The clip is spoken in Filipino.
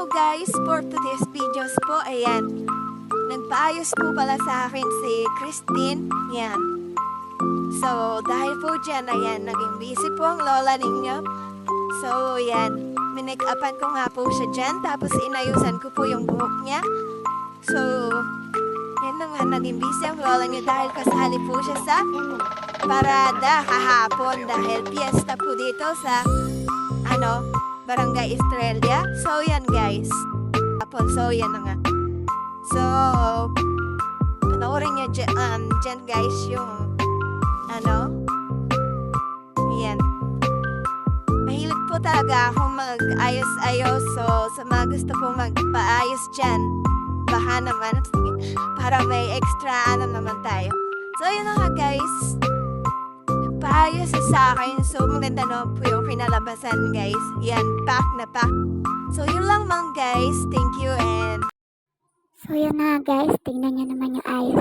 So guys, for today's videos po, ayan. Nagpaayos po pala sa akin si Christine. Yan. So, dahil po dyan, ayan, naging busy po ang lola ninyo. So, yan. Minake-upan ko nga po siya dyan. Tapos, inayusan ko po yung buhok niya. So, yan na nga, naging busy ang lola niyo dahil kasali po siya sa parada kahapon dahil fiesta po dito sa, Barangay Estrella. So, yan guys. So, yan na nga. So, panoorin niyo dyan guys yung, yan. Mahilig po talaga akong mag-ayos-ayos. So, sa mga gusto po magpaayos dyan, baka naman, para may extra naman tayo. So, yun na nga guys. Paayos sa akin. So, maganda po yung kinalabasan guys. Yan, pack na pack. So, yun lang guys. Thank you and... So yun na guys, tingnan nyo naman yung ayos